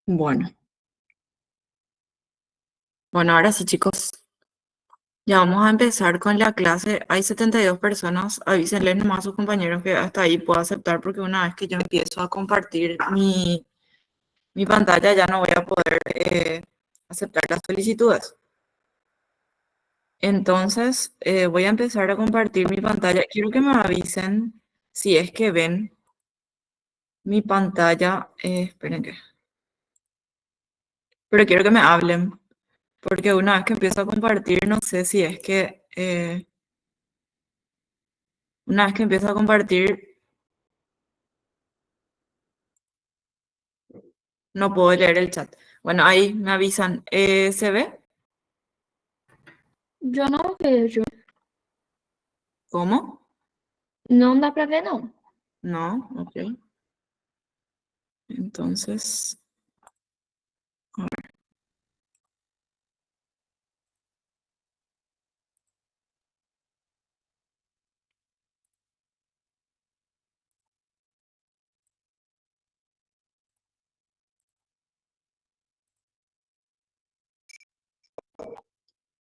Bueno, bueno, ahora sí, chicos, ya vamos a empezar con la clase. Hay 72 personas. Avísenle nomás a sus compañeros que hasta ahí puedo aceptar porque una vez que yo empiezo a compartir mi pantalla ya no voy a poder aceptar las solicitudes. Entonces, voy a empezar a compartir mi pantalla. Quiero que me avisen si es que ven mi pantalla. Esperen que. Pero quiero que me hablen porque una vez que empiezo a compartir, no sé si es que una vez que empiezo a compartir, no puedo leer el chat. Bueno, ahí me avisan. ¿Se ve? Yo não vejo. ¿Cómo? Não dá pra ver, não. No, ok. Entonces, a ver,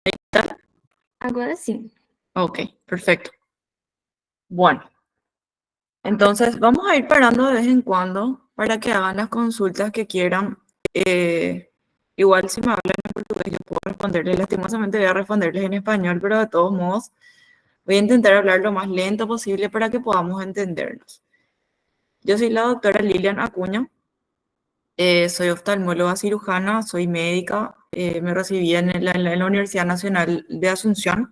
ahí está. Agora sim. Ok, perfecto. Bueno, entonces vamos a ir parando de vez en cuando para que hagan las consultas que quieran. Igual si me hablan en portugués yo puedo responderles. Lastimosamente voy a responderles en español, pero de todos modos voy a intentar hablar lo más lento posible para que podamos entendernos. Yo soy la doctora Lilian Acuña. Soy oftalmóloga cirujana, soy médica, me recibí en la Universidad Nacional de Asunción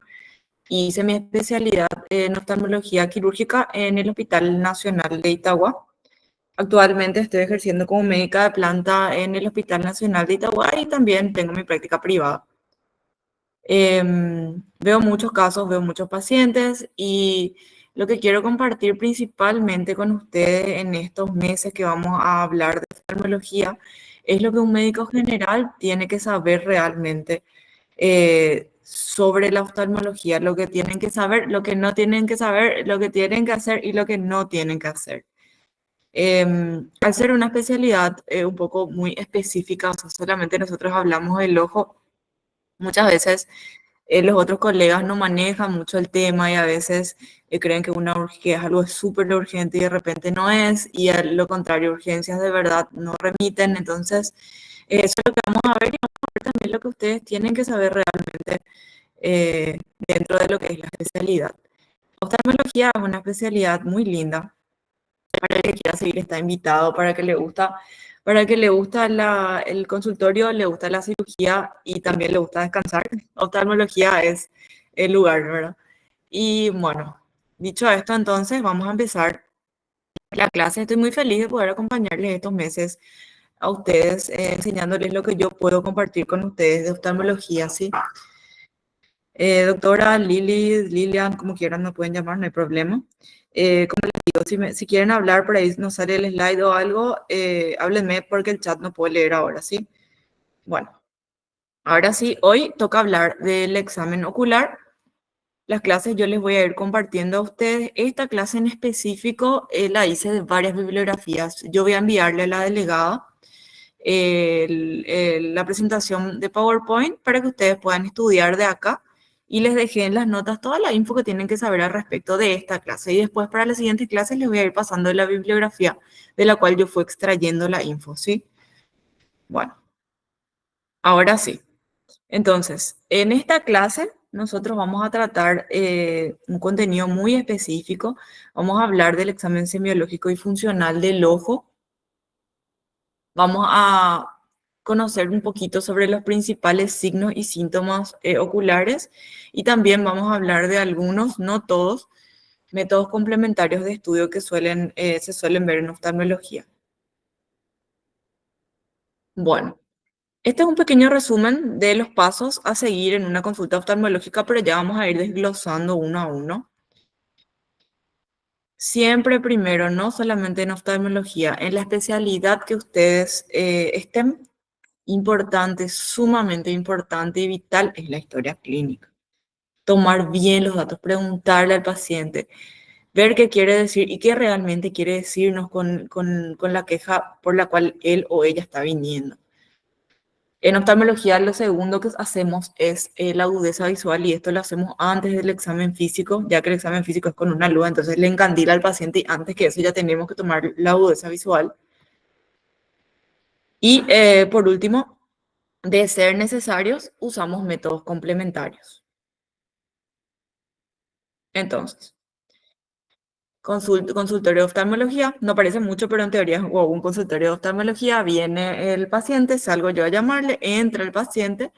y hice mi especialidad en oftalmología quirúrgica en el Hospital Nacional de Itagua. Actualmente estoy ejerciendo como médica de planta en el Hospital Nacional de Itagua y también tengo mi práctica privada. Veo muchos casos, veo muchos pacientes y lo que quiero compartir principalmente con ustedes en estos meses que vamos a hablar de oftalmología es lo que un médico general tiene que saber realmente sobre la oftalmología, lo que tienen que saber, lo que no tienen que saber, lo que tienen que hacer y lo que no tienen que hacer. Al ser una especialidad un poco muy específica, o sea, solamente nosotros hablamos del ojo, muchas veces los otros colegas no manejan mucho el tema y a veces creen que, que es algo súper urgente y de repente no es, y a lo contrario, urgencias de verdad no remiten. Entonces, eso es lo que vamos a ver y vamos a ver también lo que ustedes tienen que saber realmente dentro de lo que es la especialidad. Oftalmología es una especialidad muy linda. Para el que quiera seguir está invitado, para que le gusta el consultorio, le gusta la cirugía y también le gusta descansar. Oftalmología es el lugar, ¿verdad? Y bueno, dicho esto, entonces vamos a empezar la clase. Estoy muy feliz de poder acompañarles estos meses a ustedes, enseñándoles lo que yo puedo compartir con ustedes de oftalmología, ¿sí? Doctora Lili, Lilian, como quieran, me pueden llamar, no hay problema. Como les digo, si quieren hablar por ahí, no sale el slide o algo, háblenme porque el chat no puedo leer ahora, ¿sí? Bueno, ahora sí, hoy toca hablar del examen ocular. Las clases yo les voy a ir compartiendo a ustedes. Esta clase en específico la hice de varias bibliografías. Yo voy a enviarle a la delegada la presentación de PowerPoint para que ustedes puedan estudiar de acá y les dejé en las notas toda la info que tienen que saber al respecto de esta clase. Y después para las siguientes clases les voy a ir pasando la bibliografía de la cual yo fui extrayendo la info, ¿sí? Bueno, ahora sí. Entonces, en esta clase nosotros vamos a tratar un contenido muy específico. Vamos a hablar del examen semiológico y funcional del ojo. Vamos a conocer un poquito sobre los principales signos y síntomas oculares y también vamos a hablar de algunos, no todos, métodos complementarios de estudio que se suelen ver en oftalmología. Bueno. Este es un pequeño resumen de los pasos a seguir en una consulta oftalmológica, pero ya vamos a ir desglosando uno a uno. Siempre primero, no solamente en oftalmología, en la especialidad que ustedes estén, importante, sumamente importante y vital es la historia clínica. Tomar bien los datos, preguntarle al paciente, ver qué quiere decir y qué realmente quiere decirnos con la queja por la cual él o ella está viniendo. En oftalmología, lo segundo que hacemos es la agudeza visual y esto lo hacemos antes del examen físico, ya que el examen físico es con una luz, entonces le encandila al paciente y antes que eso ya tenemos que tomar la agudeza visual. Y por último, de ser necesarios, usamos métodos complementarios. Entonces, consultorio de oftalmología, no parece mucho, pero en teoría es un consultorio de oftalmología, viene el paciente, salgo yo a llamarle, entra el paciente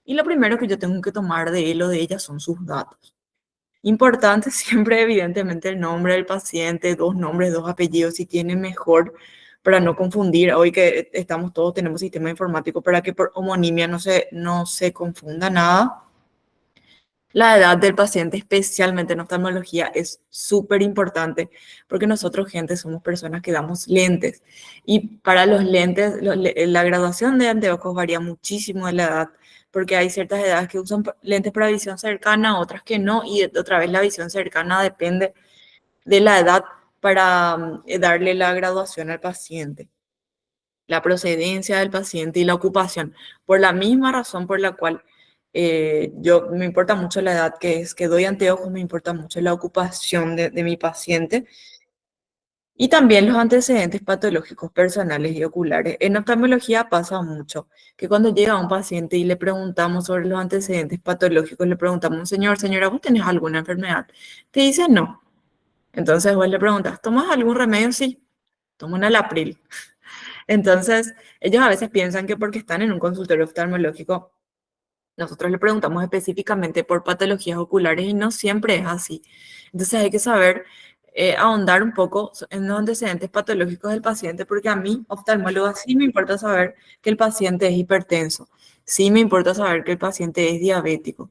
y lo primero que yo tengo que tomar de él o de ella son sus datos. Importante siempre, evidentemente, el nombre del paciente, dos nombres, dos apellidos, si tiene mejor, para no confundir. Hoy que estamos todos, tenemos sistema informático para que por homonimia no se confunda nada. La edad del paciente, especialmente en oftalmología, es súper importante porque nosotros, gente, somos personas que damos lentes. Y para los lentes, la graduación de anteojos varía muchísimo de la edad, porque hay ciertas edades que usan lentes para visión cercana, otras que no, y otra vez la visión cercana depende de la edad para darle la graduación al paciente, la procedencia del paciente y la ocupación. Por la misma razón por la cual yo me importa mucho la edad que es, que doy anteojos, me importa mucho la ocupación de mi paciente y también los antecedentes patológicos personales y oculares. En oftalmología pasa mucho que cuando llega un paciente y le preguntamos sobre los antecedentes patológicos, le preguntamos, señor, señora, ¿vos tenés alguna enfermedad? Te dice no. Entonces vos le preguntas, ¿tomas algún remedio? Sí, tomo un Alapril. Entonces, ellos a veces piensan que porque están en un consultorio oftalmológico, nosotros le preguntamos específicamente por patologías oculares y no siempre es así. Entonces hay que saber ahondar un poco en los antecedentes patológicos del paciente, porque a mí, oftalmóloga, sí me importa saber que el paciente es hipertenso, sí me importa saber que el paciente es diabético,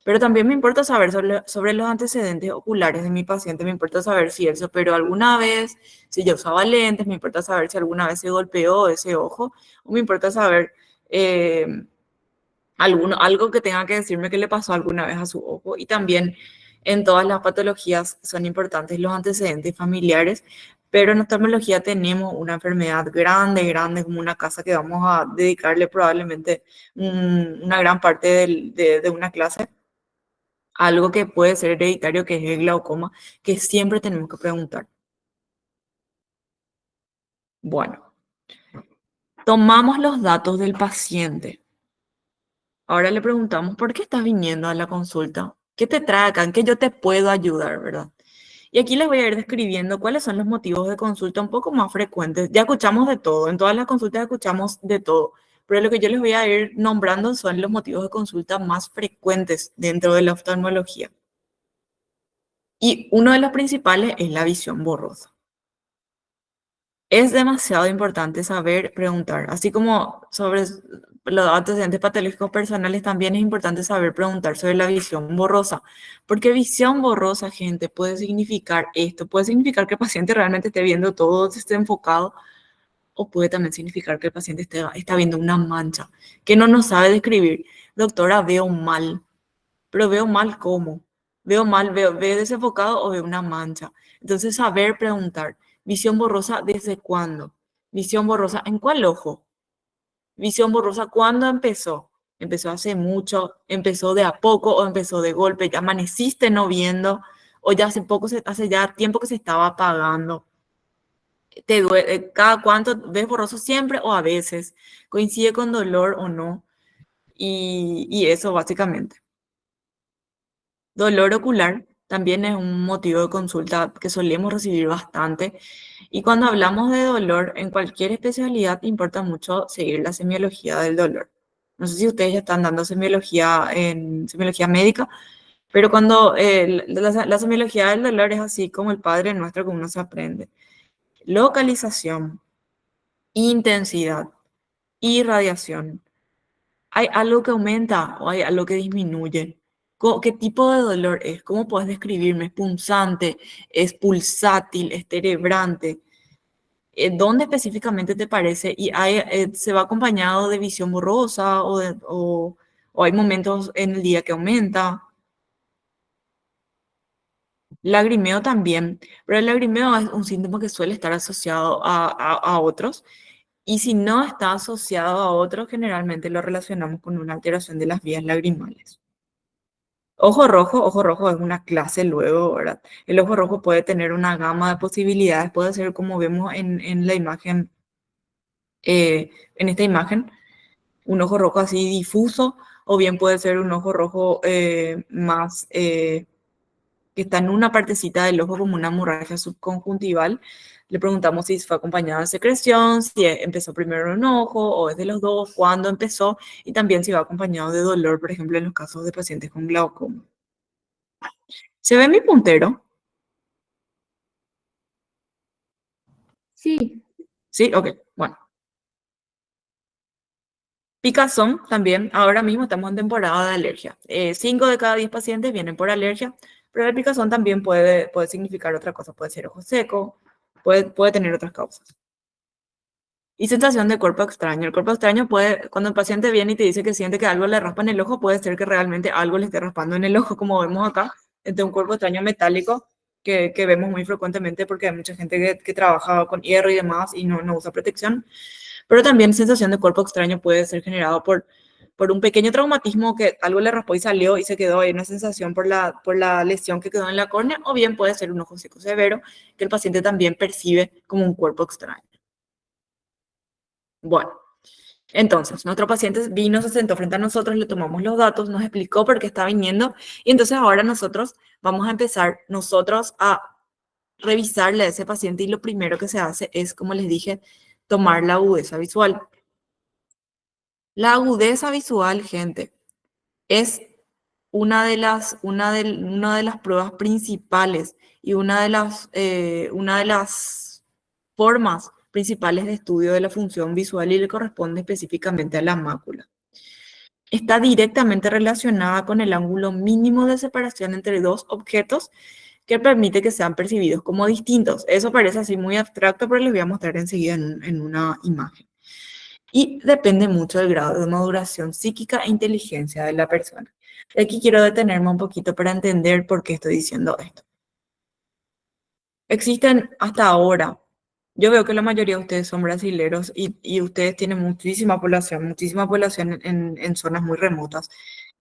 pero también me importa saber sobre los antecedentes oculares de mi paciente, me importa saber si él se operó alguna vez, si yo usaba lentes, me importa saber si alguna vez se golpeó ese ojo, o me importa saber... algo que tenga que decirme que le pasó alguna vez a su ojo. Y también en todas las patologías son importantes los antecedentes familiares, pero en oftalmología tenemos una enfermedad grande, grande, como una casa que vamos a dedicarle probablemente una gran parte de una clase, algo que puede ser hereditario, que es el glaucoma, que siempre tenemos que preguntar. Bueno, tomamos los datos del paciente. Ahora le preguntamos, ¿por qué estás viniendo a la consulta? ¿Qué te trae acá? ¿En qué yo te puedo ayudar, verdad? Y aquí les voy a ir describiendo cuáles son los motivos de consulta un poco más frecuentes. Ya escuchamos de todo, en todas las consultas escuchamos de todo, pero lo que yo les voy a ir nombrando son los motivos de consulta más frecuentes dentro de la oftalmología. Y uno de los principales es la visión borrosa. Es demasiado importante saber preguntar, así como sobre los antecedentes patológicos personales, también es importante saber preguntar sobre la visión borrosa, porque visión borrosa, gente, puede significar esto, puede significar que el paciente realmente esté viendo todo, esté enfocado, o puede también significar que el paciente está viendo una mancha, que no nos sabe describir. Doctora, veo mal, pero veo mal ¿cómo? Veo mal, veo desenfocado o veo una mancha. Entonces, saber preguntar, visión borrosa, ¿desde cuándo? Visión borrosa, ¿en cuál ojo? Visión borrosa, ¿cuándo empezó? ¿Empezó hace mucho? ¿Empezó de a poco o empezó de golpe? ¿Ya amaneciste no viendo? ¿O ya hace poco, hace ya tiempo que se estaba apagando? ¿Te duele? ¿Cada cuánto ves borroso siempre o a veces? ¿Coincide con dolor o no? Y eso básicamente. Dolor ocular también es un motivo de consulta que solemos recibir bastante. Y cuando hablamos de dolor, en cualquier especialidad importa mucho seguir la semiología del dolor. No sé si ustedes ya están dando semiología en semiología médica, pero cuando la semiología del dolor es así como el Padre Nuestro que uno se aprende. Localización, intensidad, irradiación, ¿Hay algo que aumenta o hay algo que disminuye? ¿Qué tipo de dolor es? ¿Cómo puedes describirme? ¿Es punzante? ¿Es pulsátil? ¿Es cerebrante? ¿Dónde específicamente te parece? ¿Y se va acompañado de visión borrosa o hay momentos en el día que aumenta? Lagrimeo también, pero el lagrimeo es un síntoma que suele estar asociado a otros. Y si no está asociado a otros, generalmente lo relacionamos con una alteración de las vías lagrimales. Ojo rojo es una clase luego, ¿verdad? El ojo rojo puede tener una gama de posibilidades, puede ser como vemos en la imagen, en esta imagen, un ojo rojo así difuso, o bien puede ser un ojo rojo más que está en una partecita del ojo como una hemorragia subconjuntival. Le preguntamos si fue acompañado de secreción, si empezó primero en un ojo o es de los dos, cuándo empezó y también si va acompañado de dolor, por ejemplo, en los casos de pacientes con glaucoma. ¿Se ve mi puntero? Sí, Sí, ok, bueno. Picazón también, ahora mismo estamos en temporada de alergia. 5 de cada 10 pacientes vienen por alergia, pero el picazón también puede significar otra cosa, puede ser ojo seco, puede tener otras causas. Y sensación de cuerpo extraño. El cuerpo extraño puede, cuando el paciente viene y te dice que siente que algo le raspa en el ojo, puede ser que realmente algo le esté raspando en el ojo, como vemos acá, de un cuerpo extraño metálico que vemos muy frecuentemente porque hay mucha gente que trabaja con hierro y demás y no usa protección. Pero también sensación de cuerpo extraño puede ser generado por un pequeño traumatismo que algo le raspó y salió y se quedó ahí una sensación por la lesión que quedó en la córnea, o bien puede ser un ojo seco severo que el paciente también percibe como un cuerpo extraño. Bueno. Entonces, nuestro paciente vino, se sentó frente a nosotros, le tomamos los datos, nos explicó por qué está viniendo y entonces ahora nosotros vamos a empezar nosotros a revisarle a ese paciente y lo primero que se hace es, como les dije, tomar la agudeza visual. La agudeza visual, gente, es una de las pruebas principales y una de las formas principales de estudio de la función visual y le corresponde específicamente a la mácula. Está directamente relacionada con el ángulo mínimo de separación entre dos objetos que permite que sean percibidos como distintos. Eso parece así muy abstracto, pero les voy a mostrar enseguida en una imagen. Y depende mucho del grado de maduración psíquica e inteligencia de la persona. Aquí quiero detenerme un poquito para entender por qué estoy diciendo esto. Existen hasta ahora, yo veo que la mayoría de ustedes son brasileros y ustedes tienen muchísima población en zonas muy remotas.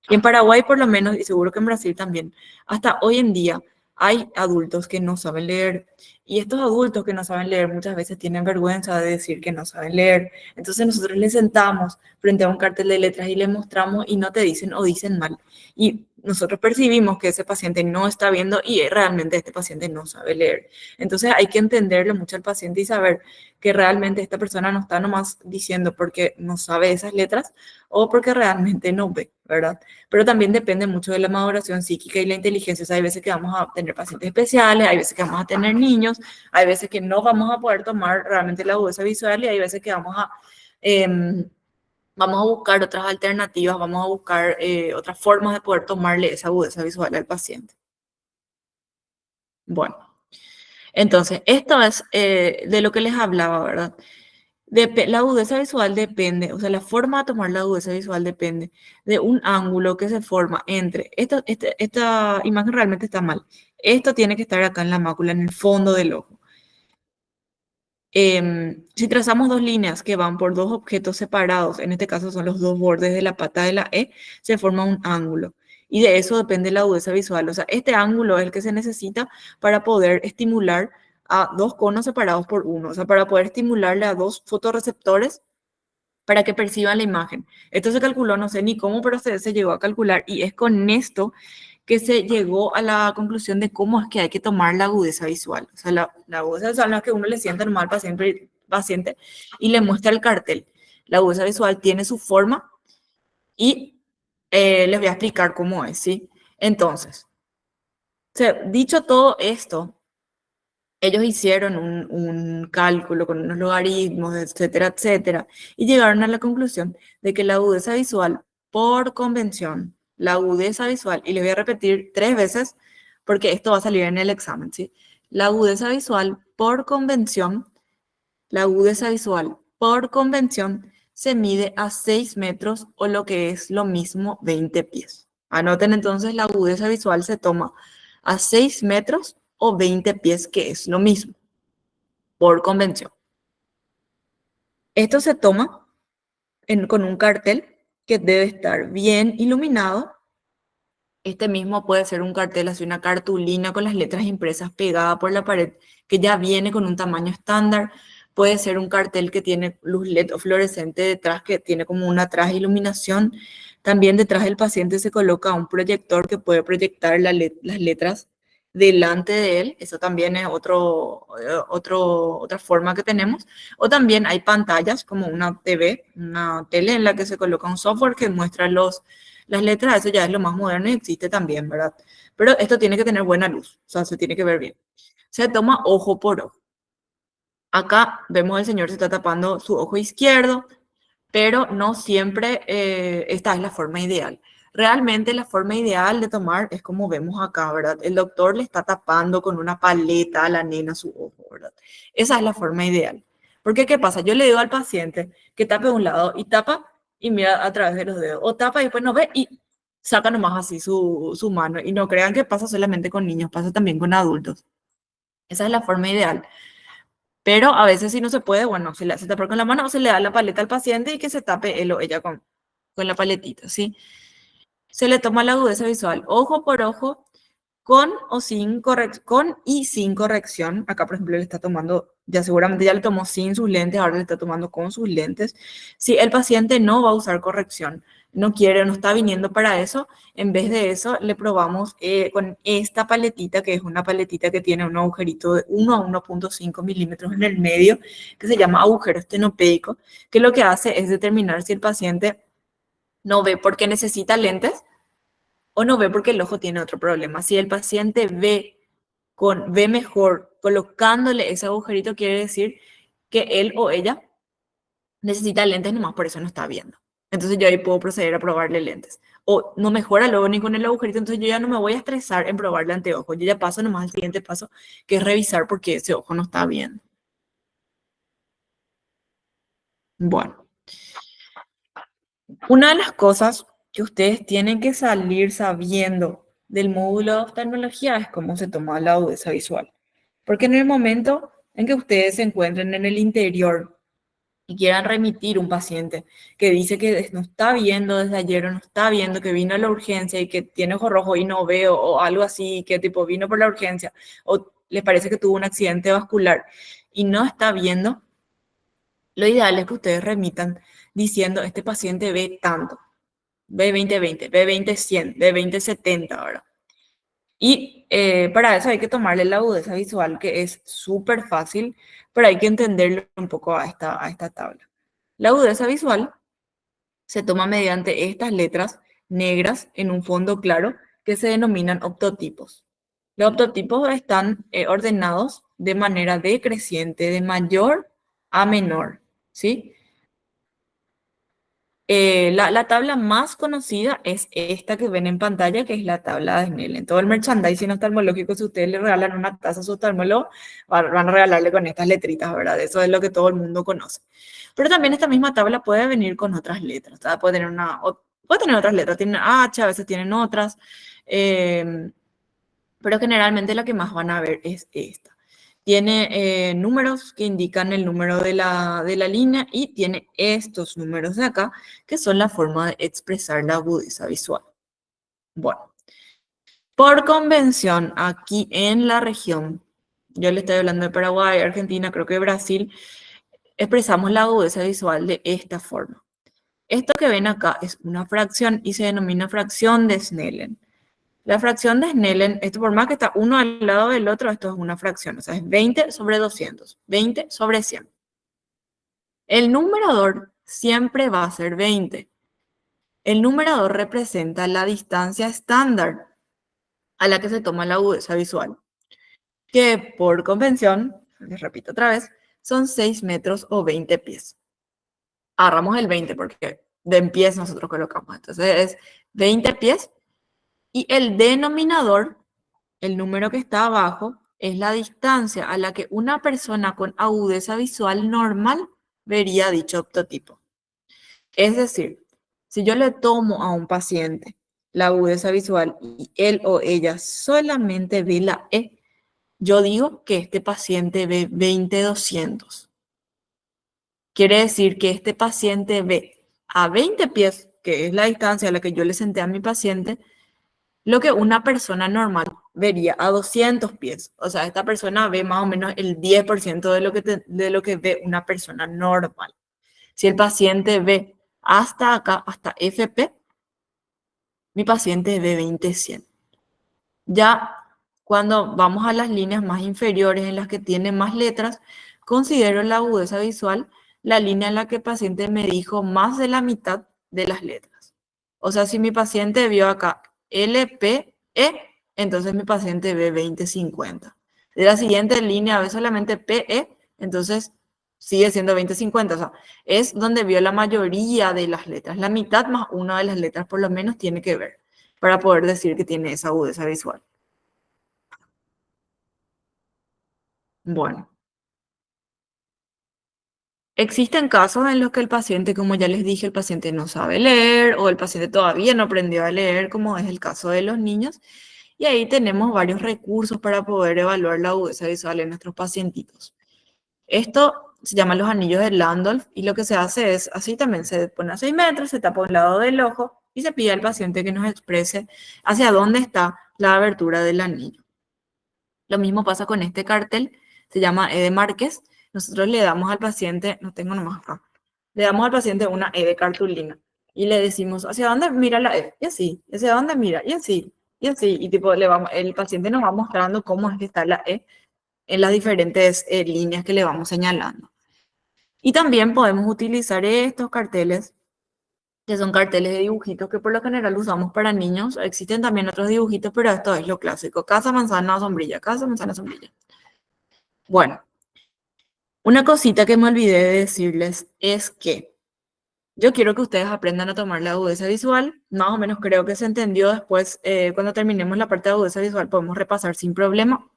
Y en Paraguay por lo menos, y seguro que en Brasil también, hasta hoy en día hay adultos que no saben leer. Y estos adultos que no saben leer muchas veces tienen vergüenza de decir que no saben leer. Entonces nosotros les sentamos frente a un cartel de letras y les mostramos y no te dicen o dicen mal. Y nosotros percibimos que ese paciente no está viendo y realmente este paciente no sabe leer. Entonces hay que entenderle mucho al paciente y saber que realmente esta persona no está nomás diciendo porque no sabe esas letras o porque realmente no ve, ¿verdad? Pero también depende mucho de la maduración psíquica y la inteligencia. O sea, hay veces que vamos a tener pacientes especiales, hay veces que vamos a tener niños, hay veces que no vamos a poder tomar realmente la agudeza visual y hay veces que vamos a buscar otras alternativas, vamos a buscar otras formas de poder tomarle esa agudeza visual al paciente. Bueno, entonces, esto es de lo que les hablaba, ¿verdad? La agudeza visual depende, o sea, la forma de tomar la agudeza visual depende de un ángulo que se forma entre, esta imagen realmente está mal, esto tiene que estar acá en la mácula, en el fondo del ojo. Si trazamos dos líneas que van por dos objetos separados, en este caso son los dos bordes de la pata de la E, se forma un ángulo. Y de eso depende la agudeza visual. O sea, este ángulo es el que se necesita para poder estimular a dos conos separados por uno. O sea, para poder estimularle a dos fotorreceptores para que perciban la imagen. Esto se calculó, no sé ni cómo, pero se llegó a calcular y es con esto que se llegó a la conclusión de cómo es que hay que tomar la agudeza visual. O sea, la agudeza visual no es que uno le sienta normal al paciente y le muestra el cartel. La agudeza visual tiene su forma y les voy a explicar cómo es, ¿sí? Entonces, o sea, dicho todo esto, Ellos hicieron un cálculo con unos logaritmos, etcétera, etcétera, y llegaron a la conclusión de que la agudeza visual, por convención, la agudeza visual, y les voy a repetir 3 veces porque esto va a salir en el examen, ¿sí? La agudeza visual, por convención, la agudeza visual, por convención, se mide a 6 metros o lo que es lo mismo 20 pies. Anoten entonces, la agudeza visual se toma a 6 metros o 20 pies, que es lo mismo, por convención. Esto se toma con un cartel que debe estar bien iluminado. Este mismo puede ser un cartel, así una cartulina con las letras impresas pegada por la pared, que ya viene con un tamaño estándar. Puede ser un cartel que tiene luz LED o fluorescente detrás, que tiene como una traje iluminación. También detrás del paciente se coloca un proyector que puede proyectar las letras delante de él. Eso también es otra forma que tenemos. O también hay pantallas como una TV, una tele en la que se coloca un software que muestra las letras. Eso ya es lo más moderno y existe también, ¿verdad? Pero esto tiene que tener buena luz, o sea, se tiene que ver bien. Se toma ojo por ojo. Acá vemos el señor se está tapando su ojo izquierdo, pero no siempre esta es la forma ideal. Realmente la forma ideal de tomar es como vemos acá, ¿verdad? El doctor le está tapando con una paleta a la nena su ojo, ¿verdad? Esa es la forma ideal. Porque, ¿qué pasa? Yo le digo al paciente que tape de un lado y tapa y mira a través de los dedos. O tapa y después no ve y saca nomás así su mano. Y no crean que pasa solamente con niños, pasa también con adultos. Esa es la forma ideal. Pero a veces si no se puede, bueno, se le hace tapar con la mano o se le da la paleta al paciente y que se tape él o ella con la paletita, ¿sí? Se le toma la agudeza visual ojo por ojo, con y sin corrección. Acá, por ejemplo, le está tomando, ya seguramente ya le tomó sin sus lentes, ahora le está tomando con sus lentes. Si el paciente no va a usar corrección, no quiere, no está viniendo para eso, en vez de eso le probamos con esta paletita, que es una paletita que tiene un agujerito de 1 a 1,5 milímetros en el medio, que se llama agujero estenopeico, que lo que hace es determinar si el paciente no ve porque necesita lentes o no ve porque el ojo tiene otro problema. Si el paciente ve mejor colocándole ese agujerito, quiere decir que él o ella necesita lentes nomás, por eso no está viendo. Entonces yo ahí puedo proceder a probarle lentes. O no mejora luego ni con el agujerito, entonces yo ya no me voy a estresar en probarle anteojo. Yo ya paso nomás al siguiente paso, que es revisar porque ese ojo no está viendo. Bueno, una de las cosas que ustedes tienen que salir sabiendo del módulo de oftalmología es cómo se toma la agudeza visual. Porque en el momento en que ustedes se encuentren en el interior y quieran remitir un paciente que dice que no está viendo desde ayer o no está viendo, que vino a la urgencia y que tiene ojo rojo y no veo o algo así, que tipo vino por la urgencia o les parece que tuvo un accidente vascular y no está viendo, lo ideal es que ustedes remitan diciendo, este paciente ve tanto, ve 20/20, ve 20/100, ve 20/70, ¿verdad? Y para eso hay que tomarle la agudeza visual, que es súper fácil, pero hay que entenderlo un poco a esta tabla. La agudeza visual se toma mediante estas letras negras en un fondo claro que se denominan optotipos. Los optotipos están ordenados de manera decreciente, de mayor a menor, ¿sí? La tabla más conocida es esta que ven en pantalla, que es la tabla de Snellen. En todo el merchandising oftalmológico, si ustedes le regalan una taza a su oftalmólogo, van a regalarle con estas letritas, ¿verdad? Eso es lo que todo el mundo conoce. Pero también esta misma tabla puede venir con otras letras, ¿verdad? Puede tener otras letras, tiene H, a veces tienen otras, pero generalmente la que más van a ver es esta. Tiene números que indican el número de la línea y tiene estos números de acá, que son la forma de expresar la agudeza visual. Bueno, por convención, aquí en la región, yo le estoy hablando de Paraguay, Argentina, creo que Brasil, expresamos la agudeza visual de esta forma. Esto que ven acá es una fracción y se denomina fracción de Snellen. La fracción de Snellen, esto por más que está uno al lado del otro, esto es una fracción, o sea, es 20/200, 20/100. El numerador siempre va a ser 20. El numerador representa la distancia estándar a la que se toma la agudeza visual. que por convención, les repito otra vez, son 6 metros o 20 pies. Agarramos el 20 porque de en pies nosotros colocamos. Entonces es 20 pies y el denominador, el número que está abajo, es la distancia a la que una persona con agudeza visual normal vería dicho optotipo. Es decir, si yo le tomo a un paciente la agudeza visual y él o ella solamente ve la E, yo digo que este paciente ve 20/200. Quiere decir que este paciente ve a 20 pies, que es la distancia a la que yo le senté a mi paciente, lo que una persona normal vería a 200 pies. O sea, esta persona ve más o menos el 10% de lo que ve una persona normal. Si el paciente ve hasta acá, hasta FP, mi paciente ve 20/100. Ya cuando vamos a las líneas más inferiores en las que tiene más letras, considero la agudeza visual la línea en la que el paciente me dijo más de la mitad de las letras. O sea, si mi paciente vio acá LPE, entonces mi paciente ve 20/50. De la siguiente línea ve solamente PE, entonces sigue siendo 20/50. O sea, es donde vio la mayoría de las letras. La mitad más una de las letras por lo menos tiene que ver para poder decir que tiene esa agudeza visual. Bueno, existen casos en los que el paciente, como ya les dije, el paciente no sabe leer o el paciente todavía no aprendió a leer, como es el caso de los niños, y ahí tenemos varios recursos para poder evaluar la agudeza visual en nuestros pacientitos. Esto se llama los anillos de Landolf y lo que se hace es, así también se pone a 6 metros, se tapa un lado del ojo y se pide al paciente que nos exprese hacia dónde está la abertura del anillo. Lo mismo pasa con este cartel, se llama E de Márquez. Nosotros le damos al paciente, no tengo nomás acá, le damos al paciente una E de cartulina y le decimos, ¿hacia dónde mira la E? Y así, ¿hacia dónde mira? Y así, y así. Y tipo, el paciente nos va mostrando cómo es que está la E en las diferentes líneas que le vamos señalando. Y también podemos utilizar estos carteles, que son carteles de dibujitos que por lo general usamos para niños. Existen también otros dibujitos, pero esto es lo clásico. Casa, manzana, sombrilla. Casa, manzana, sombrilla. Bueno, una cosita que me olvidé de decirles es que yo quiero que ustedes aprendan a tomar la agudeza visual. Más o menos creo que se entendió después. Cuando terminemos la parte de agudeza visual podemos repasar sin problema.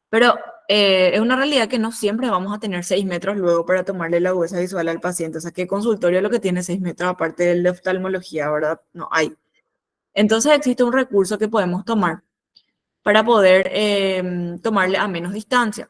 Pero es una realidad que no siempre vamos a tener 6 metros luego para tomarle la agudeza visual al paciente. O sea, ¿qué consultorio es lo que tiene 6 metros aparte del de oftalmología, verdad? No hay. Entonces existe un recurso que podemos tomar para poder tomarle a menos distancia.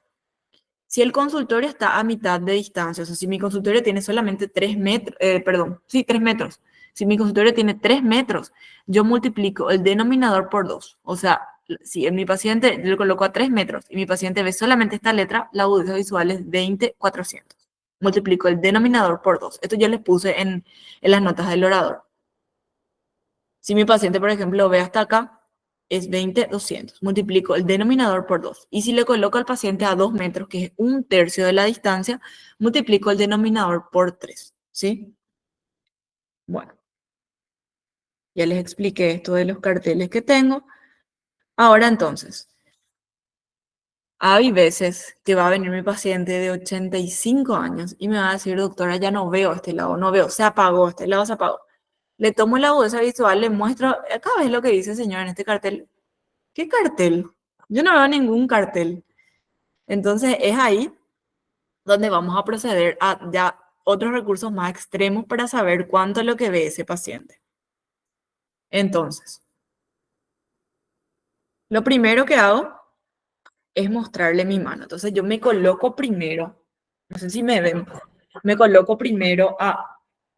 Si el consultorio está a mitad de distancia, o sea, si mi consultorio tiene solamente 3 metros, perdón, sí, 3 metros. Si mi consultorio tiene 3 metros, yo multiplico el denominador por 2. O sea, si en mi paciente yo le coloco a 3 metros y mi paciente ve solamente esta letra, la agudeza visual es 20/400. Multiplico el denominador por 2. Esto yo les puse en las notas del orador. Si mi paciente, por ejemplo, ve hasta acá, es 20/200. Multiplico el denominador por 2. Y si le coloco al paciente a 2 metros, que es un tercio de la distancia, multiplico el denominador por 3. ¿Sí? Bueno, ya les expliqué esto de los carteles que tengo. Ahora entonces, hay veces que va a venir mi paciente de 85 años y me va a decir, doctora, ya no veo este lado, no veo, se apagó, este lado se apagó. Le tomo la agudeza visual, le muestro, acá ves lo que dice señor en este cartel. ¿Qué cartel? Yo no veo ningún cartel. Entonces es ahí donde vamos a proceder a ya otros recursos más extremos para saber cuánto es lo que ve ese paciente. Entonces, lo primero que hago es mostrarle mi mano. Entonces yo me coloco primero, no sé si me ven, me coloco primero a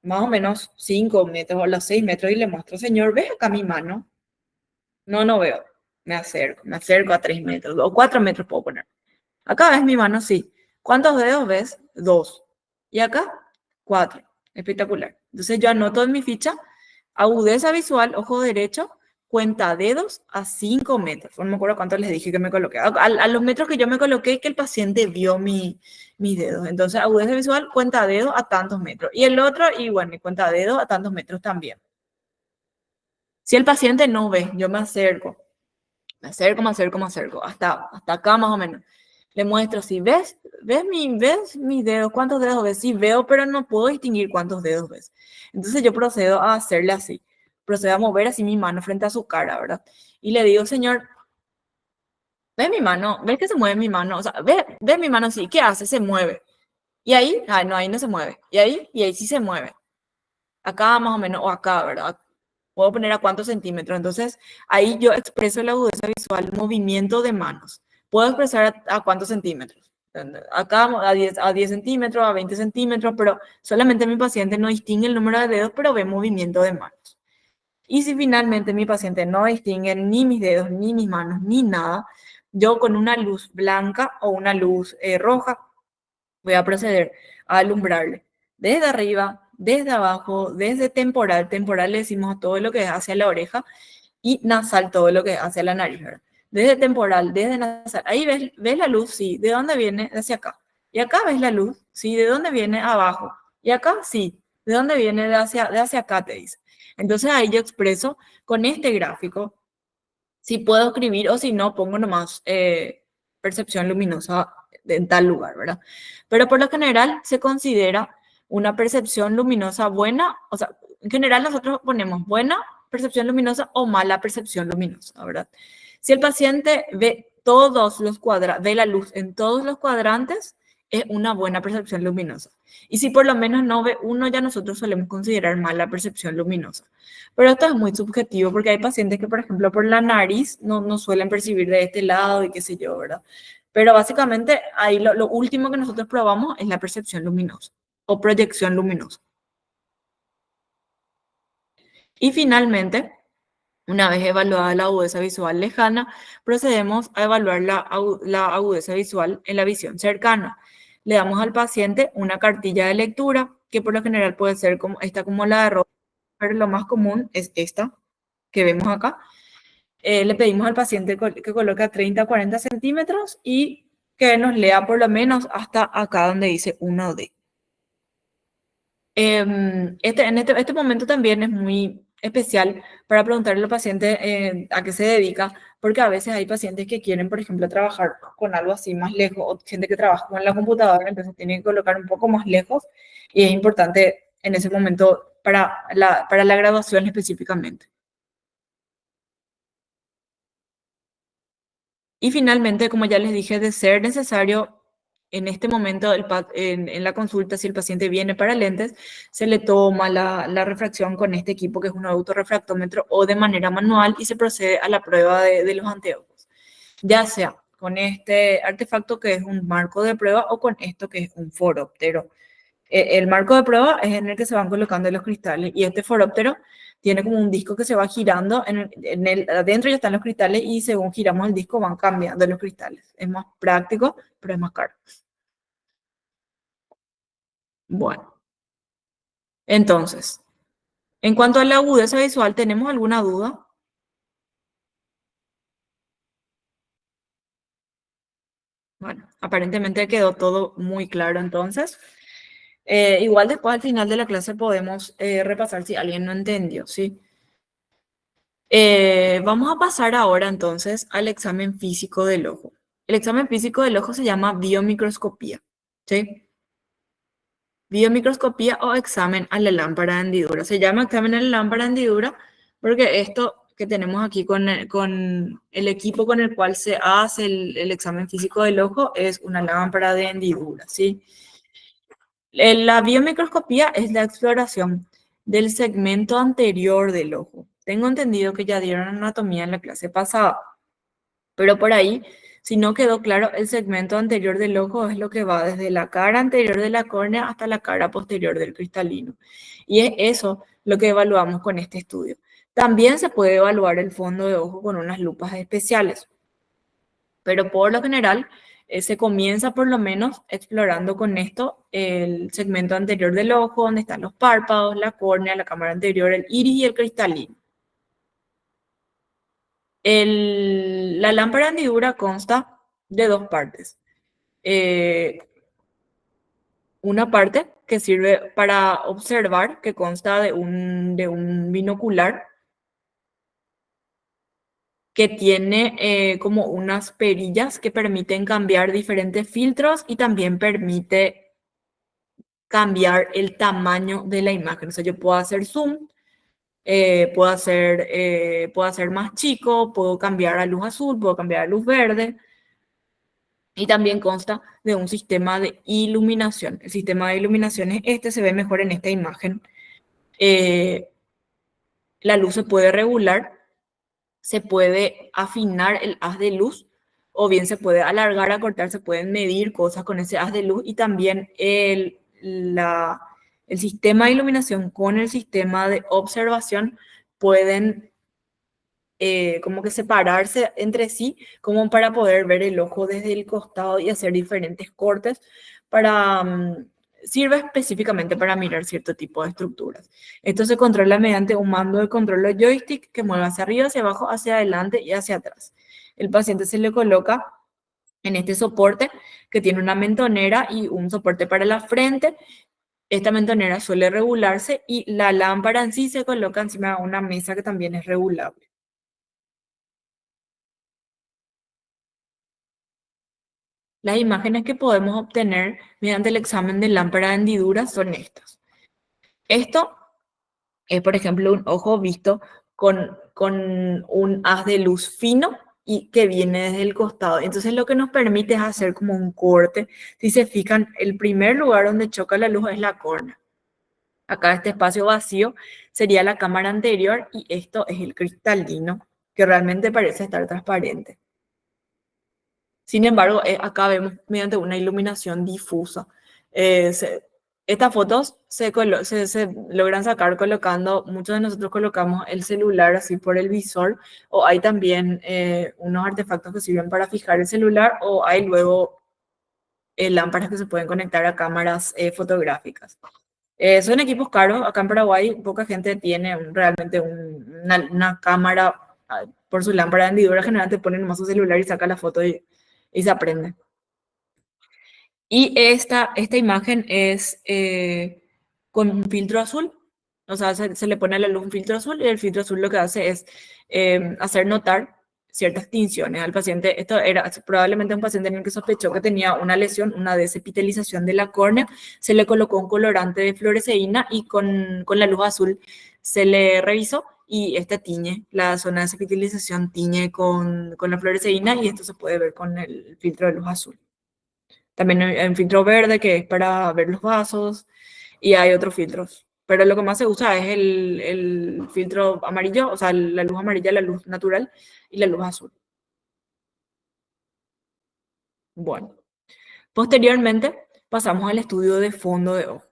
más o menos 5 metros o a los 6 metros y le muestro, señor, ¿ves acá mi mano? No, no veo. Me acerco a 3 metros o 4 metros puedo poner. Acá ves mi mano, sí. ¿Cuántos dedos ves? 2. Y acá, 4. Espectacular. Entonces yo anoto en mi ficha, agudeza visual, ojo derecho, cuenta dedos a 5 metros. No me acuerdo cuánto les dije que me coloqué. A los metros que yo me coloqué, que el paciente vio mis dedos. Entonces, agudeza visual, cuenta dedos a tantos metros. Y el otro, y bueno, y cuenta dedos a tantos metros también. Si el paciente no ve, yo me acerco me acerco, hasta acá más o menos. Le muestro, si ves, ves mis dedos, ¿cuántos dedos ves? Sí veo, pero no puedo distinguir cuántos dedos ves. Entonces yo procedo a hacerle así, procedo a mover así mi mano frente a su cara, ¿verdad? Y le digo, señor, ¿ves mi mano? ¿Ves que se mueve mi mano? O sea, ¿ves mi mano? Sí, ¿qué hace? Se mueve. Y ahí, no, ahí no se mueve. Y ahí sí se mueve. Acá más o menos, o acá, ¿verdad? Puedo poner a cuántos centímetros. Entonces, ahí yo expreso la agudeza visual, movimiento de manos. Puedo expresar a cuántos centímetros. Acá a 10 centímetros, a 20 centímetros, pero solamente mi paciente no distingue el número de dedos, pero ve movimiento de manos. Y si finalmente mi paciente no distingue ni mis dedos, ni mis manos, ni nada, yo con una luz blanca o una luz roja voy a proceder a alumbrarle desde arriba, desde abajo, desde temporal. Temporal le decimos a todo lo que es hacia la oreja y nasal todo lo que es hacia la nariz, ¿verdad? Desde temporal, desde nasal. Ahí ves la luz, sí. ¿De dónde viene? Hacia acá. Y acá ves la luz, sí. ¿De dónde viene? Abajo. Y acá, sí. ¿De dónde viene? De hacia acá, te dice. Entonces ahí yo expreso con este gráfico si puedo escribir o si no, pongo nomás percepción luminosa en tal lugar, ¿verdad? Pero por lo general se considera una percepción luminosa buena, o sea, en general nosotros ponemos buena percepción luminosa o mala percepción luminosa, ¿verdad? Si el paciente ve todos los cuadrantes, ve la luz en todos los cuadrantes, es una buena percepción luminosa. Y si por lo menos no ve uno, ya nosotros solemos considerar mala percepción luminosa. Pero esto es muy subjetivo porque hay pacientes que, por ejemplo, por la nariz no suelen percibir de este lado y qué sé yo, ¿verdad? Pero básicamente ahí lo último que nosotros probamos es la percepción luminosa o proyección luminosa. Y finalmente, una vez evaluada la agudeza visual lejana, procedemos a evaluar la agudeza visual en la visión cercana. Le damos al paciente una cartilla de lectura, que por lo general puede ser como esta, como la de Rosa, pero lo más común es esta que vemos acá. Le pedimos al paciente que coloque a 30 a 40 centímetros y que nos lea por lo menos hasta acá donde dice 1D. Este momento también es muy especial para preguntarle al paciente a qué se dedica, porque a veces hay pacientes que quieren, por ejemplo, trabajar con algo así más lejos, o gente que trabaja con la computadora, entonces tienen que colocar un poco más lejos y es importante en ese momento para la graduación específicamente. Y finalmente, como ya les dije, de ser necesario en este momento en la consulta, si el paciente viene para lentes, se le toma la refracción con este equipo que es un autorrefractómetro o de manera manual y se procede a la prueba de los anteojos, ya sea con este artefacto que es un marco de prueba o con esto que es un foróptero. El marco de prueba es en el que se van colocando los cristales y este foróptero tiene como un disco que se va girando, adentro ya están los cristales y según giramos el disco van cambiando los cristales. Es más práctico, pero es más caro. Bueno, entonces, en cuanto a la agudeza visual, ¿tenemos alguna duda? Bueno, aparentemente quedó todo muy claro entonces. Igual después al final de la clase podemos repasar si alguien no entendió, ¿sí? Vamos a pasar ahora entonces al examen físico del ojo. El examen físico del ojo se llama biomicroscopía, ¿sí? Biomicroscopía o examen a la lámpara de hendidura. Se llama examen a la lámpara de hendidura porque esto que tenemos aquí con el equipo con el cual se hace el examen físico del ojo es una lámpara de hendidura, ¿sí? La biomicroscopía es la exploración del segmento anterior del ojo. Tengo entendido que ya dieron anatomía en la clase pasada, pero por ahí, si no quedó claro, el segmento anterior del ojo es lo que va desde la cara anterior de la córnea hasta la cara posterior del cristalino. Y es eso lo que evaluamos con este estudio. También se puede evaluar el fondo de ojo con unas lupas especiales, pero por lo general se comienza por lo menos explorando con esto el segmento anterior del ojo, donde están los párpados, la córnea, la cámara anterior, el iris y el cristalino. La lámpara de hendidura consta de dos partes. Eh, una parte que sirve para observar, que consta de un binocular, que tiene como unas perillas que permiten cambiar diferentes filtros y también permite cambiar el tamaño de la imagen. O sea, yo puedo hacer zoom, puedo hacer más chico, puedo cambiar a luz azul, puedo cambiar a luz verde. Y también consta de un sistema de iluminación. El sistema de iluminación es este, se ve mejor en esta imagen. Eh, la luz se puede regular, se puede afinar el haz de luz, o bien se puede alargar, acortar, se pueden medir cosas con ese haz de luz, y también el sistema de iluminación con el sistema de observación pueden como que separarse entre sí, como para poder ver el ojo desde el costado y hacer diferentes cortes para... sirve específicamente para mirar cierto tipo de estructuras. Esto se controla mediante un mando de control o joystick que mueve hacia arriba, hacia abajo, hacia adelante y hacia atrás. El paciente se le coloca en este soporte que tiene una mentonera y un soporte para la frente. Esta mentonera suele regularse y la lámpara en sí se coloca encima de una mesa que también es regulable. Las imágenes que podemos obtener mediante el examen de lámpara de hendiduras son estas. Esto es, por ejemplo, un ojo visto con un haz de luz fino y que viene desde el costado. Entonces lo que nos permite es hacer como un corte. Si se fijan, el primer lugar donde choca la luz es la córnea. Acá este espacio vacío sería la cámara anterior y esto es el cristalino, que realmente parece estar transparente. Sin embargo, acá vemos mediante una iluminación difusa. Eh, se- Estas fotos se logran sacar colocando, muchos de nosotros colocamos el celular así por el visor, o hay también unos artefactos que sirven para fijar el celular, o hay luego lámparas que se pueden conectar a cámaras fotográficas. Son equipos caros, acá en Paraguay poca gente tiene realmente una cámara por su lámpara de hendidura, generalmente ponen nomás su celular y saca la foto y se aprende. Y esta imagen es con un filtro azul, o sea, se le pone a la luz un filtro azul y el filtro azul lo que hace es hacer notar ciertas tinciones al paciente. Esto era probablemente un paciente en el que sospechó que tenía una lesión, una desepitelización de la córnea, se le colocó un colorante de fluoresceína y con la luz azul se le revisó y esta tiñe, la zona de desepitelización tiñe con la fluoresceína y esto se puede ver con el filtro de luz azul. También hay un filtro verde que es para ver los vasos y hay otros filtros. Pero lo que más se usa es el filtro amarillo, o sea, la luz amarilla, la luz natural y la luz azul. Bueno, posteriormente pasamos al estudio de fondo de ojo.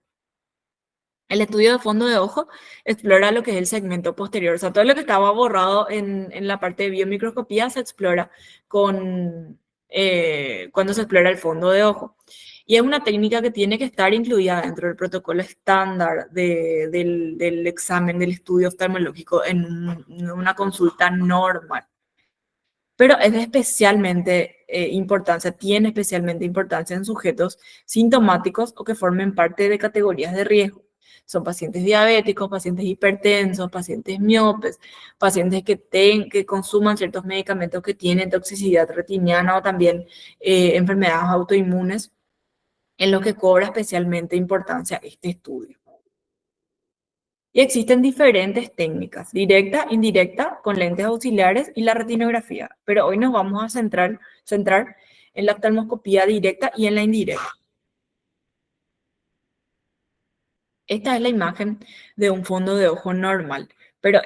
El estudio de fondo de ojo explora lo que es el segmento posterior, o sea, todo lo que estaba borrado en la parte de biomicroscopía se explora cuando se explora el fondo de ojo. Y es una técnica que tiene que estar incluida dentro del protocolo estándar del examen del estudio oftalmológico en una consulta normal. Pero es de especialmente importancia, tiene especialmente importancia en sujetos sintomáticos o que formen parte de categorías de riesgo. Son pacientes diabéticos, pacientes hipertensos, pacientes miopes, pacientes que consuman ciertos medicamentos que tienen toxicidad retiniana o también enfermedades autoinmunes, en lo que cobra especialmente importancia este estudio. Y existen diferentes técnicas, directa, indirecta, con lentes auxiliares y la retinografía. Pero hoy nos vamos a centrar en la oftalmoscopía directa y en la indirecta. Esta es la imagen de un fondo de ojo normal, pero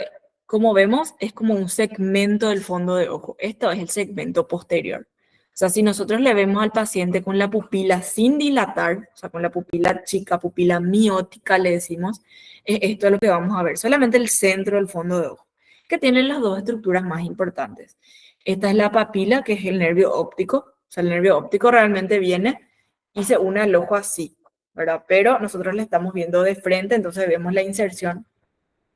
como vemos es como un segmento del fondo de ojo. Esto es el segmento posterior. O sea, si nosotros le vemos al paciente con la pupila sin dilatar, o sea, con la pupila chica, pupila miótica, le decimos, esto es lo que vamos a ver. Solamente el centro del fondo de ojo, que tiene las dos estructuras más importantes. Esta es la papila, que es el nervio óptico. O sea, el nervio óptico realmente viene y se une al ojo así, ¿verdad? Pero nosotros le estamos viendo de frente, entonces vemos la inserción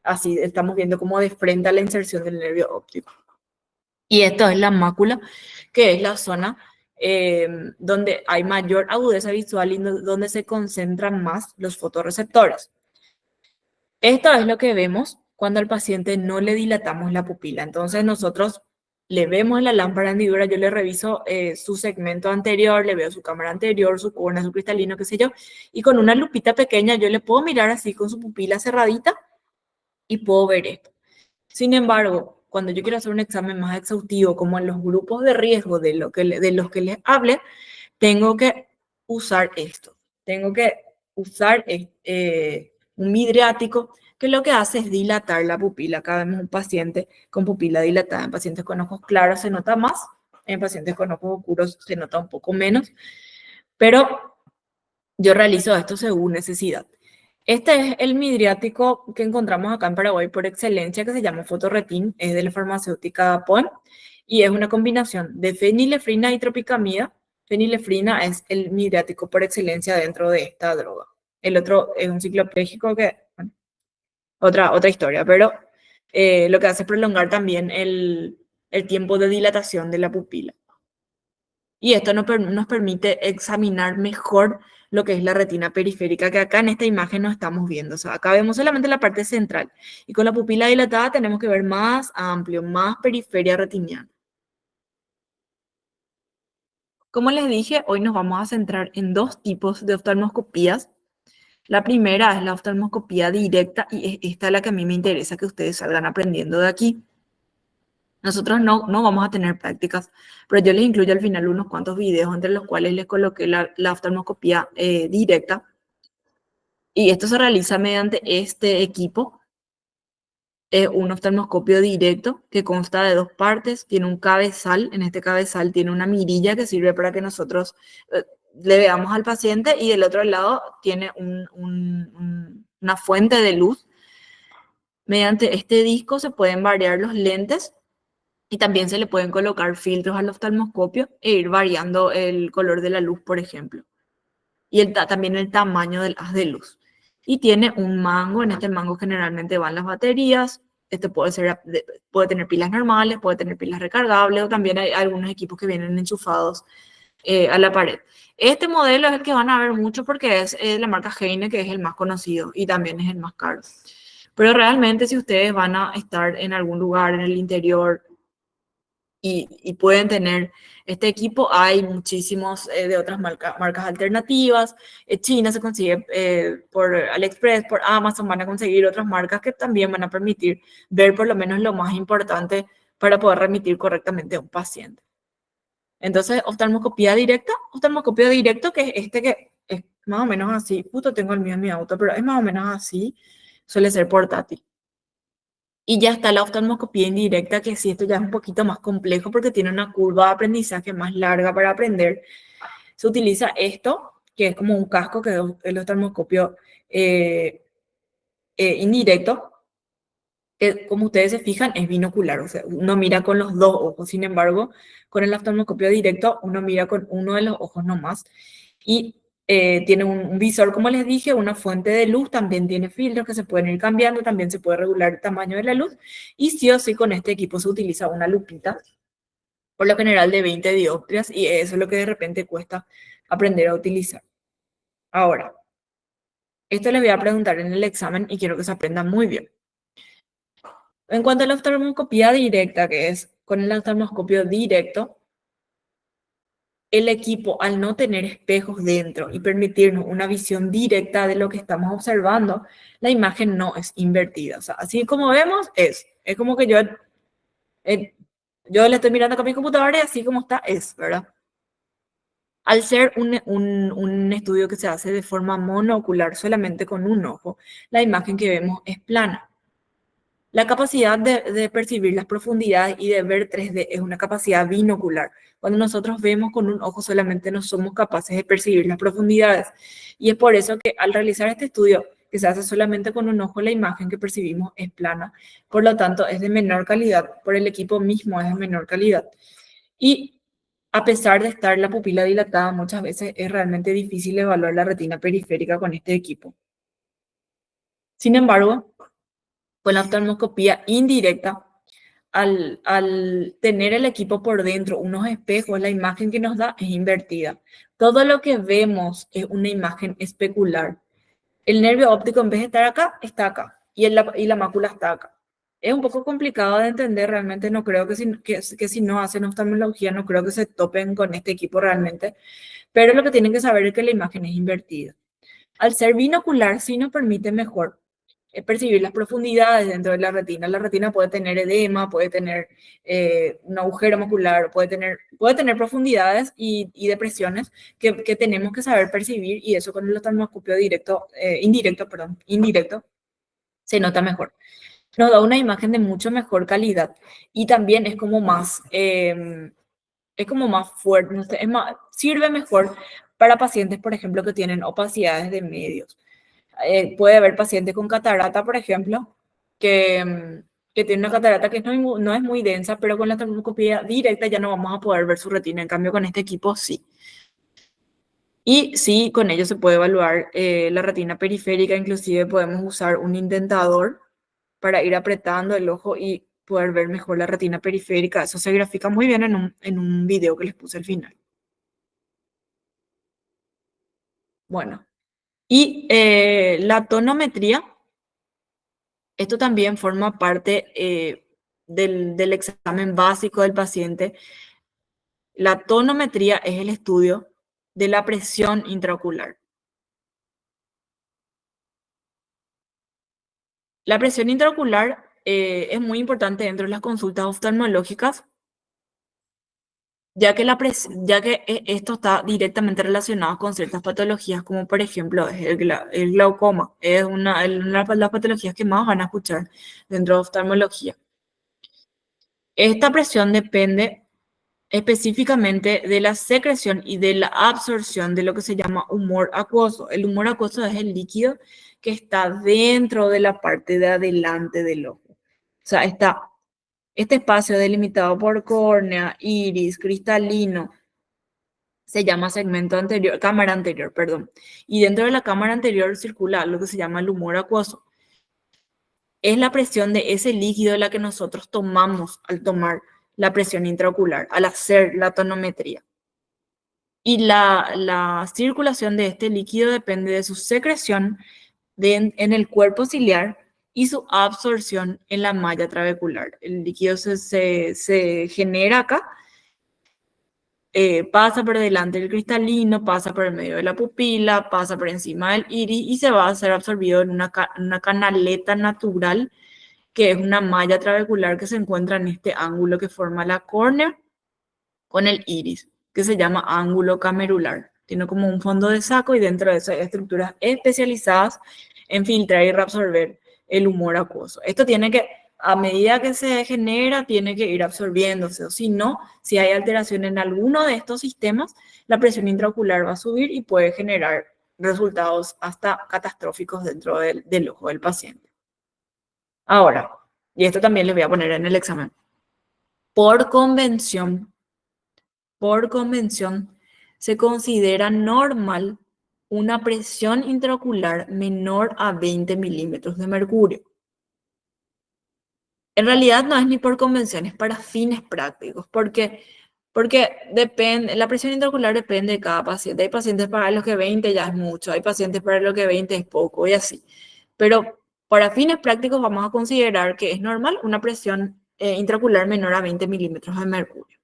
así, estamos viendo como de frente a la inserción del nervio óptico. Y esto es la mácula, que es la zona donde hay mayor agudeza visual y donde se concentran más los fotorreceptores. Esto es lo que vemos cuando al paciente no le dilatamos la pupila. Entonces nosotros le vemos en la lámpara hendidura, yo le reviso su segmento anterior, le veo su cámara anterior, su córnea, su cristalino, qué sé yo, y con una lupita pequeña yo le puedo mirar así con su pupila cerradita y puedo ver esto. Sin embargo, cuando yo quiero hacer un examen más exhaustivo, como en los grupos de riesgo de los que les hable, tengo que usar esto. Tengo que usar un midriático que lo que hace es dilatar la pupila. Acá vemos un paciente con pupila dilatada. En pacientes con ojos claros se nota más, en pacientes con ojos oscuros se nota un poco menos, pero yo realizo esto según necesidad. Este es el midriático que encontramos acá en Paraguay por excelencia, que se llama Fotorretin, es de la farmacéutica POEM, y es una combinación de fenilefrina y tropicamida. Fenilefrina es el midriático por excelencia dentro de esta droga. El otro es un cicloplégico que, bueno, otra historia, pero lo que hace es prolongar también el tiempo de dilatación de la pupila. Y esto nos permite examinar mejor lo que es la retina periférica, que acá en esta imagen no estamos viendo. O sea, acá vemos solamente la parte central. Y con la pupila dilatada tenemos que ver más amplio, más periferia retiniana. Como les dije, hoy nos vamos a centrar en dos tipos de oftalmoscopías. La primera es la oftalmoscopía directa y es esta la que a mí me interesa que ustedes salgan aprendiendo de aquí. Nosotros no vamos a tener prácticas, pero yo les incluyo al final unos cuantos videos entre los cuales les coloqué la oftalmoscopía directa. Y esto se realiza mediante este equipo. Es un oftalmoscopio directo que consta de dos partes, tiene un cabezal, en este cabezal tiene una mirilla que sirve para que nosotros le veamos al paciente y del otro lado tiene una fuente de luz. Mediante este disco se pueden variar los lentes y también se le pueden colocar filtros al oftalmoscopio e ir variando el color de la luz, por ejemplo. Y también el tamaño del haz de luz. Y tiene un mango, en este mango generalmente van las baterías, este puede tener pilas normales, puede tener pilas recargables o también hay algunos equipos que vienen enchufados a la pared. Este modelo es el que van a ver mucho porque es la marca Heine, que es el más conocido y también es el más caro. Pero realmente si ustedes van a estar en algún lugar en el interior y pueden tener este equipo, hay muchísimos de otras marcas alternativas. China se consigue por AliExpress, por Amazon, van a conseguir otras marcas que también van a permitir ver por lo menos lo más importante para poder remitir correctamente a un paciente. Entonces, oftalmoscopía directo, que es este que es más o menos así, justo tengo el mío en mi auto, pero es más o menos así, suele ser portátil. Y ya está la oftalmoscopía indirecta, que sí, esto ya es un poquito más complejo porque tiene una curva de aprendizaje más larga para aprender. Se utiliza esto, que es como un casco, que es el oftalmoscopio indirecto, que como ustedes se fijan es binocular, o sea, uno mira con los dos ojos. Sin embargo, con el oftalmoscopio directo uno mira con uno de los ojos nomás. Y tiene un visor, como les dije, una fuente de luz, también tiene filtros que se pueden ir cambiando, también se puede regular el tamaño de la luz. Y sí o sí con este equipo se utiliza una lupita, por lo general de 20 dioptrias, y eso es lo que de repente cuesta aprender a utilizar. Ahora, esto les voy a preguntar en el examen y quiero que se aprenda muy bien. En cuanto a la oftalmoscopía directa, que es con el oftalmoscopio directo, el equipo, al no tener espejos dentro y permitirnos una visión directa de lo que estamos observando, la imagen no es invertida. O sea, así como vemos, es como que yo le estoy mirando acá a mi computadora y así como está, es, ¿verdad? Al ser un estudio que se hace de forma monocular, solamente con un ojo, la imagen que vemos es plana. La capacidad de percibir las profundidades y de ver 3D es una capacidad binocular. Cuando nosotros vemos con un ojo solamente no somos capaces de percibir las profundidades. Y es por eso que al realizar este estudio, que se hace solamente con un ojo, la imagen que percibimos es plana. Por lo tanto, es de menor calidad. Por el equipo mismo es de menor calidad. Y a pesar de estar la pupila dilatada, muchas veces es realmente difícil evaluar la retina periférica con este equipo. Sin embargo, con la oftalmoscopía indirecta, al tener el equipo por dentro, unos espejos, la imagen que nos da es invertida. Todo lo que vemos es una imagen especular. El nervio óptico, en vez de estar acá, está acá. Y la mácula está acá. Es un poco complicado de entender realmente, no creo que si no hacen oftalmología, no creo que se topen con este equipo realmente, pero lo que tienen que saber es que la imagen es invertida. Al ser binocular, sí nos permite mejor percibir las profundidades dentro de la retina. La retina puede tener edema, puede tener un agujero macular, puede tener profundidades y depresiones que tenemos que saber percibir y eso con el oftalmoscopio directo, indirecto, perdón, indirecto, se nota mejor. Nos da una imagen de mucho mejor calidad y también es como más fuerte, no sé, sirve mejor para pacientes, por ejemplo, que tienen opacidades de medios. Puede haber pacientes con catarata, por ejemplo, que tiene una catarata que no es muy densa, pero con la tomografía directa ya no vamos a poder ver su retina. En cambio, con este equipo sí. Y sí, con ello se puede evaluar la retina periférica, inclusive podemos usar un indentador para ir apretando el ojo y poder ver mejor la retina periférica. Eso se grafica muy bien en un video que les puse al final. Bueno, y la tonometría, esto también forma parte del examen básico del paciente. La tonometría es el estudio de la presión intraocular. La presión intraocular es muy importante dentro de las consultas oftalmológicas, ya que esto está directamente relacionado con ciertas patologías, como por ejemplo es el glaucoma. Es una de las patologías que más van a escuchar dentro de oftalmología. Esta presión depende específicamente de la secreción y de la absorción de lo que se llama humor acuoso. El humor acuoso es el líquido que está dentro de la parte de adelante del ojo. O sea, está este espacio delimitado por córnea, iris, cristalino, se llama segmento anterior, cámara anterior, perdón. Y dentro de la cámara anterior circula lo que se llama el humor acuoso. Es la presión de ese líquido la que nosotros tomamos al tomar la presión intraocular, al hacer la tonometría. Y la circulación de este líquido depende de su secreción en el cuerpo ciliar y su absorción en la malla trabecular. El líquido se genera acá, pasa por delante del cristalino, pasa por el medio de la pupila, pasa por encima del iris y se va a ser absorbido en una canaleta natural, que es una malla trabecular que se encuentra en este ángulo que forma la córnea con el iris, que se llama ángulo camerular. Tiene como un fondo de saco y dentro de eso hay estructuras especializadas en filtrar y reabsorber el humor acuoso. Esto tiene que, a medida que se genera, tiene que ir absorbiéndose. O si no, si hay alteración en alguno de estos sistemas, la presión intraocular va a subir y puede generar resultados hasta catastróficos dentro del ojo del paciente. Ahora, y esto también les voy a poner en el examen, por convención, por convención, se considera normal una presión intraocular menor a 20 milímetros de mercurio. En realidad no es ni por convención, es para fines prácticos, porque depende, la presión intraocular depende de cada paciente. Hay pacientes para los que 20 ya es mucho, hay pacientes para los que 20 es poco y así. Pero para fines prácticos vamos a considerar que es normal una presión intraocular menor a 20 milímetros de mercurio.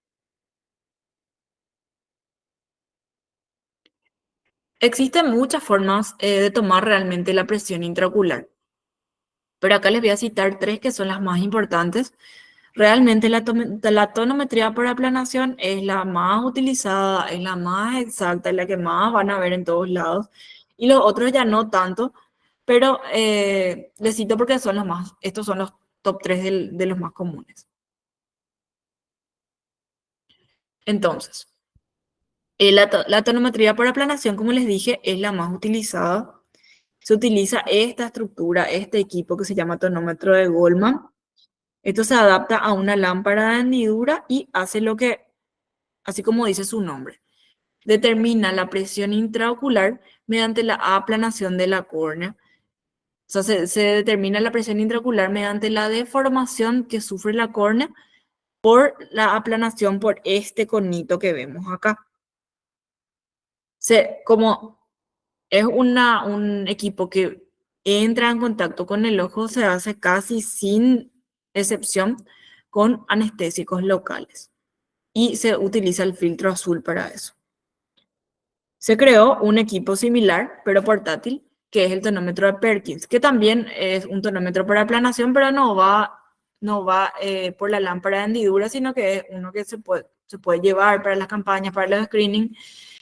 Existen muchas formas de tomar realmente la presión intraocular, pero acá les voy a citar tres que son las más importantes. Realmente la tonometría por aplanación es la más utilizada, es la más exacta, es la que más van a ver en todos lados. Y los otros ya no tanto, pero les cito porque son estos son los top 3 de los más comunes. Entonces, la tonometría por aplanación, como les dije, es la más utilizada. Se utiliza esta estructura, este equipo que se llama tonómetro de Goldman. Esto se adapta a una lámpara de hendidura y hace lo que, así como dice su nombre, determina la presión intraocular mediante la aplanación de la córnea. O sea, se determina la presión intraocular mediante la deformación que sufre la córnea por la aplanación por este conito que vemos acá. Como es un equipo que entra en contacto con el ojo, se hace casi sin excepción con anestésicos locales y se utiliza el filtro azul para eso. Se creó un equipo similar, pero portátil, que es el tonómetro de Perkins, que también es un tonómetro para aplanación, pero no va por la lámpara de hendidura, sino que es uno que se puede llevar para las campañas, para los screening,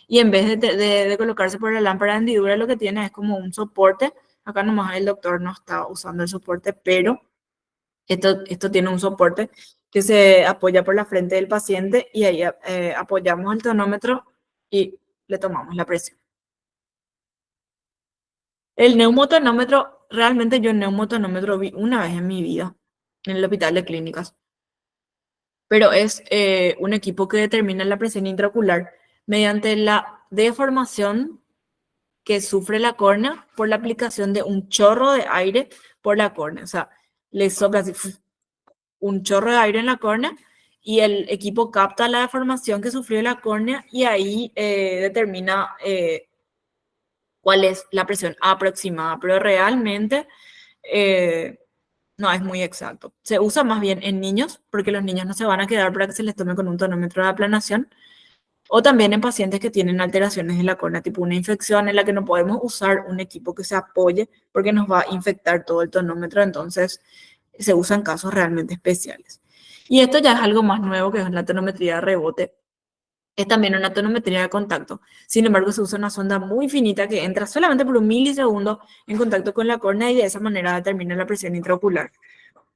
y en vez de colocarse por la lámpara de hendidura, lo que tiene es como un soporte. Acá nomás el doctor no está usando el soporte, pero esto tiene un soporte que se apoya por la frente del paciente y ahí apoyamos el tonómetro y le tomamos la presión. El neumotonómetro, realmente yo el neumotonómetro vi una vez en mi vida en el hospital de clínicas, pero es un equipo que determina la presión intraocular mediante la deformación que sufre la córnea por la aplicación de un chorro de aire por la córnea. O sea, le sopla así, un chorro de aire en la córnea y el equipo capta la deformación que sufrió la córnea y ahí determina cuál es la presión aproximada, pero realmente eh, no es muy exacto. Se usa más bien en niños porque los niños no se van a quedar para que se les tome con un tonómetro de aplanación, o también en pacientes que tienen alteraciones en la córnea, tipo una infección en la que no podemos usar un equipo que se apoye porque nos va a infectar todo el tonómetro, entonces se usan casos realmente especiales. Y esto ya es algo más nuevo, que es la tonometría de rebote. Es también una tonometría de contacto. Sin embargo, se usa una sonda muy finita que entra solamente por un milisegundo en contacto con la córnea y de esa manera determina la presión intraocular.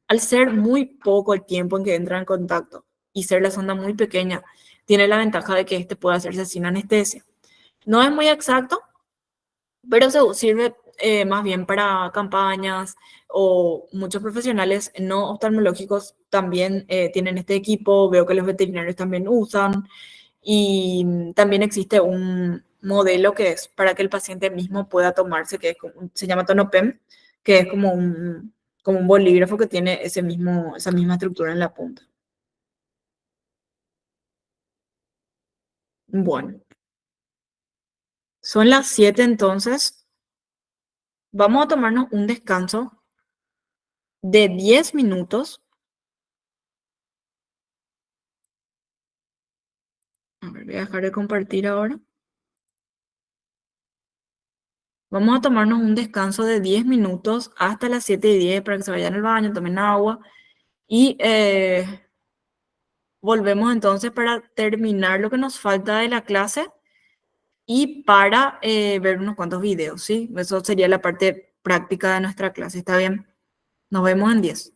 Al ser muy poco el tiempo en que entra en contacto y ser la sonda muy pequeña, tiene la ventaja de que este puede hacerse sin anestesia. No es muy exacto, pero se sirve más bien para campañas, o muchos profesionales no oftalmológicos también tienen este equipo. Veo que los veterinarios también usan, y también existe un modelo que es para que el paciente mismo pueda tomarse, que es se llama Tonopem, que es como un bolígrafo que tiene esa misma estructura en la punta. Bueno, son las 7 entonces. Vamos a tomarnos un descanso de 10 minutos. A ver, voy a dejar de compartir ahora. Vamos a tomarnos un descanso de 10 minutos hasta las 7:10 para que se vayan al baño, tomen agua y volvemos entonces para terminar lo que nos falta de la clase y para ver unos cuantos videos, ¿sí? Eso sería la parte práctica de nuestra clase. ¿Está bien? Nos vemos en 10.